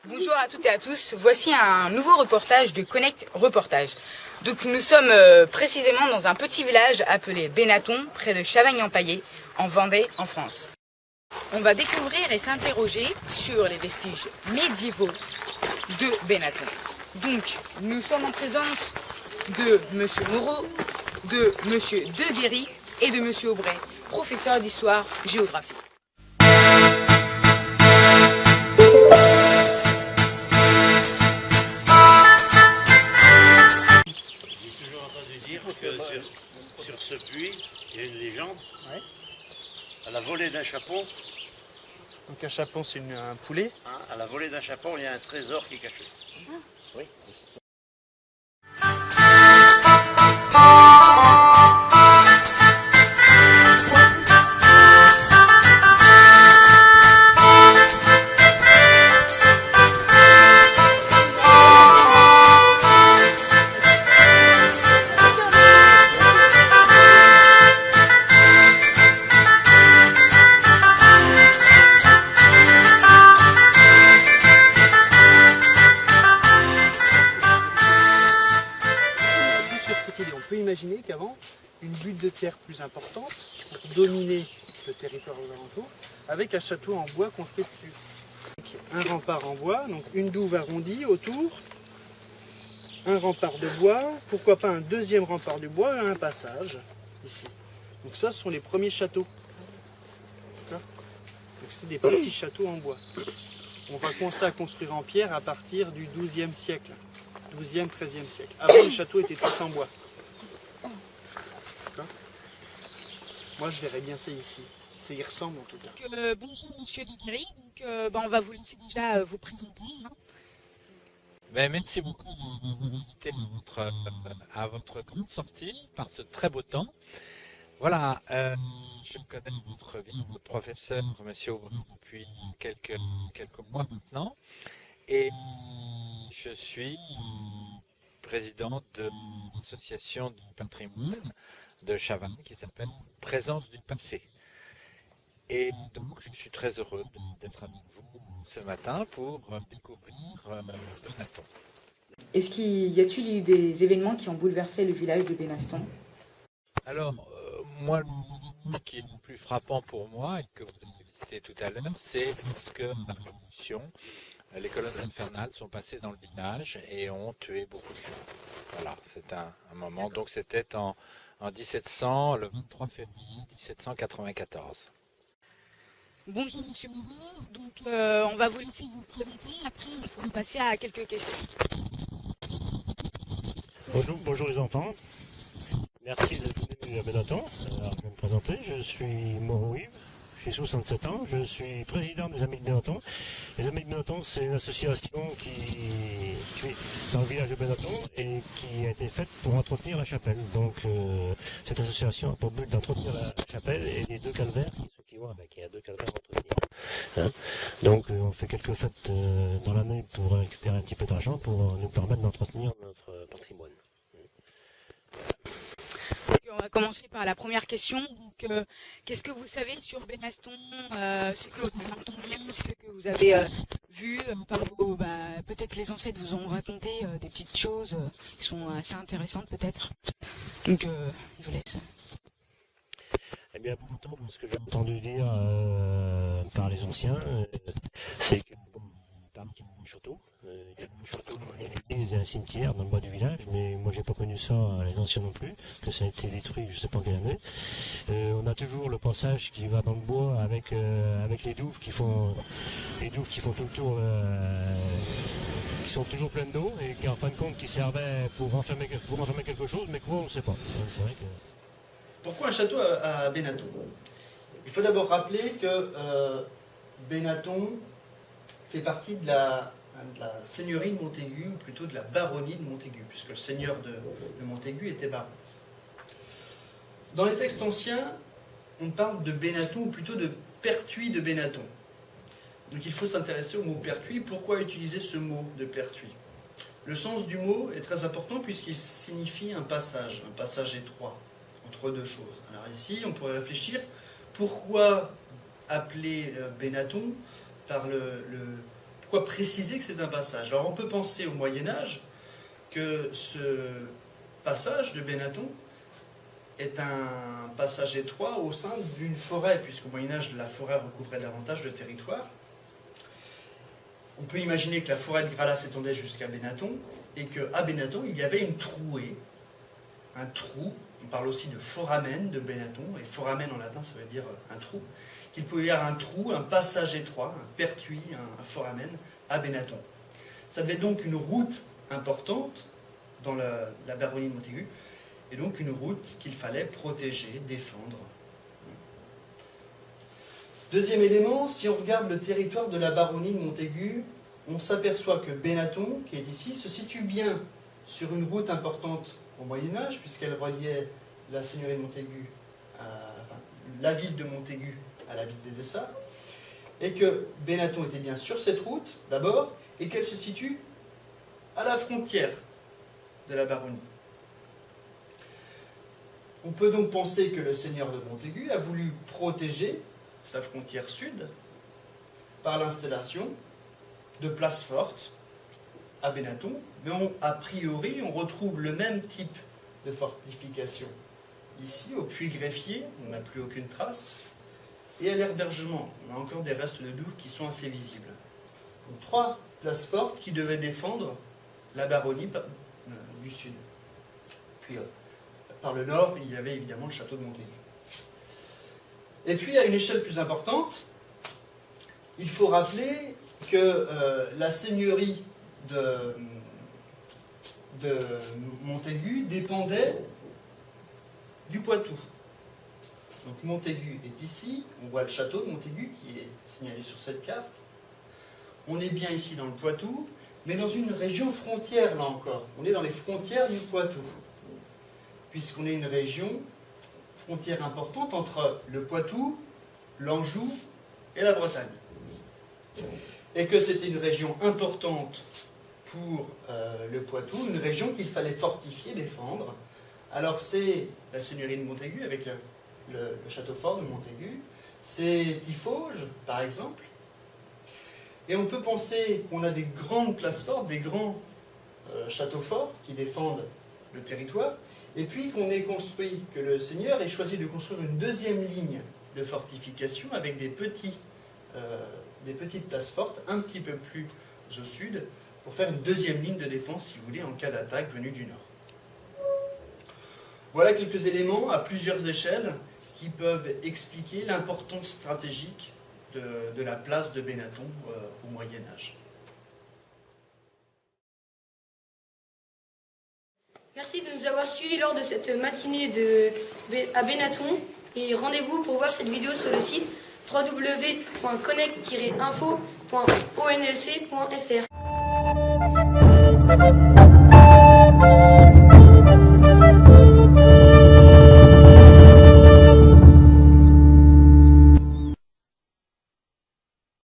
Bonjour à toutes et à tous, voici un nouveau reportage de Connect Reportage. Donc nous sommes précisément dans un petit village appelé Benaton, près de Chavagne-en-Paillé, en Vendée, en France. On va découvrir et s'interroger sur les vestiges médiévaux de Benaton. Donc nous sommes en présence de Monsieur Moreau, de Monsieur Deguerry et de Monsieur Aubray, professeur d'histoire-géographie. J'ai toujours entendu dire que sur ce puits, il y a une légende. Ouais. À la volée d'un chapon, Donc un chapon, c'est un poulet. à la volée d'un chapon, il y a un trésor qui est caché. Oui. Sur cette idée, on peut imaginer qu'avant, une butte de terre plus importante pour dominer le territoire aux alentours, avec un château en bois construit dessus. Un rempart en bois, donc une douve arrondie autour, un rempart de bois, pourquoi pas un deuxième rempart de bois et un passage ici. Donc ça, ce sont les premiers châteaux. D'accord ? Donc c'est des petits châteaux en bois. On va commencer à construire en pierre à partir du XIIe siècle. 12e, 13e siècle. Avant, les châteaux étaient tous en bois. D'accord ? Moi, je verrais bien ça ici. Ça y ressemble en tout cas. Bonjour Monsieur Deguerry, on va vous laisser déjà vous présenter. Ben, merci beaucoup de m'avoir invité à votre grande sortie par ce très beau temps. Voilà, je connais votre professeur, Monsieur Aubry, depuis quelques mois maintenant. Et je suis président de l'association du patrimoine de Chavagne qui s'appelle Présence du passé. Et donc, je suis très heureux d'être avec vous ce matin pour découvrir Benaton. Y a-t-il eu des événements qui ont bouleversé le village de Benaton? Alors, moi, l'événement qui est le plus frappant pour moi et que vous avez visité tout à l'heure, c'est lorsque la Révolution, les colonnes infernales sont passées dans le village et ont tué beaucoup de gens. Voilà, c'est un moment. Donc, c'était en 1700, le 23 février 1794. Bonjour Monsieur Moreau, on va vous laisser vous présenter, après on pourra passer à quelques questions. Bonjour les enfants, merci d'être venus à Benaton. Alors, je vais me présenter, je suis Moreau Yves, j'ai 67 ans, je suis président des Amis de Benaton. Les Amis de Benaton, c'est une association qui est dans le village de Benaton et qui a été faite pour entretenir la chapelle. Donc cette association a pour but d'entretenir la chapelle et les deux calvaires, ceux qui vont avec, il y a deux calvaires à entretenir. Hein. Donc on fait quelques fêtes dans l'année pour récupérer un petit peu d'argent pour nous permettre d'entretenir notre patrimoine. On va commencer par la première question. Qu'est-ce que vous savez sur Benaton, ce que vous avez entendu, ce que vous avez vu par vos, peut-être les ancêtres vous ont raconté des petites choses qui sont assez intéressantes peut-être. Donc je vous laisse. Eh bien, beaucoup de temps, ce que j'ai entendu dire par les anciens, c'est que parmi qu'il y a un château, il y a un château, une église et un cimetière dans le bas du village, mais moi j'ai pas connu ça, les anciens non plus, que ça a été détruit, je sais pas en quelle année. On a toujours le passage qui va dans le bois avec les douves qui font tout le tour, qui sont toujours pleines d'eau et qui en fin de compte qui servaient pour enfermer quelque chose, mais quoi on ne sait pas. C'est vrai que... Pourquoi un château à Benaton? Il faut d'abord rappeler que Benaton fait partie de la seigneurie de Montaigu, ou plutôt de la baronnie de Montaigu, puisque le seigneur de Montaigu était baron. Dans les textes anciens, on parle de Benaton, ou plutôt de Pertuis de Benaton. Donc il faut s'intéresser au mot Pertuis. Pourquoi utiliser ce mot de Pertuis? Le sens du mot est très important puisqu'il signifie un passage étroit entre deux choses. Alors ici, on pourrait réfléchir, pourquoi appeler Benaton par le Pourquoi préciser que c'est un passage? Alors on peut penser au Moyen-Âge que ce passage de Benetton est un passage étroit au sein d'une forêt, puisqu'au Moyen-Âge, la forêt recouvrait davantage de territoire. On peut imaginer que la forêt de Gralat s'étendait jusqu'à Benetton, et qu'à Benetton, il y avait une trouée, un trou. On parle aussi de foramen de Benetton, et foramen en latin, ça veut dire un trou. Qu'il pouvait y avoir un trou, un passage étroit, un pertuis, un foramen à Benetton. Ça devait donc une route importante dans la baronnie de Montaigu, et donc une route qu'il fallait protéger, défendre. Deuxième élément, si on regarde le territoire de la baronnie de Montaigu, on s'aperçoit que Benetton, qui est ici, se situe bien sur une route importante au Moyen-Âge, puisqu'elle reliait la seigneurie de Montaigu, la ville de Montaigu à la ville des Essarts, et que Benetton était bien sur cette route, d'abord, et qu'elle se situe à la frontière de la baronnie. On peut donc penser que le seigneur de Montaigu a voulu protéger sa frontière sud par l'installation de places fortes à Benetton, mais a priori on retrouve le même type de fortification ici au Puy-Greffier, on n'a plus aucune trace, et à l'Herbergement, on a encore des restes de douves qui sont assez visibles. Donc 3 places fortes qui devaient défendre la baronnie du sud. Puis par le nord, il y avait évidemment le château de Montaigu. Et puis, à une échelle plus importante, il faut rappeler que la seigneurie de Montaigu dépendait du Poitou. Donc Montaigu est ici, on voit le château de Montaigu qui est signalé sur cette carte. On est bien ici dans le Poitou, mais dans une région frontière là encore. On est dans les frontières du Poitou, puisqu'on est une région frontière importante entre le Poitou, l'Anjou et la Bretagne. Et que c'était une région importante pour le Poitou, une région qu'il fallait fortifier, défendre. Alors c'est la seigneurie de Montaigu avec le château fort de Montaigu, c'est Tiffauges par exemple. Et on peut penser qu'on a des grandes places fortes, des grands châteaux forts qui défendent le territoire, et puis qu'on ait construit, que le seigneur ait choisi de construire une deuxième ligne de fortification avec des petites places fortes un petit peu plus au sud, pour faire une deuxième ligne de défense, si vous voulez, en cas d'attaque venue du nord. Voilà quelques éléments à plusieurs échelles qui peuvent expliquer l'importance stratégique de la place de Benetton au Moyen-Âge. Merci de nous avoir suivis lors de cette matinée à Benetton et rendez-vous pour voir cette vidéo sur le site www.connect-info.onlc.fr.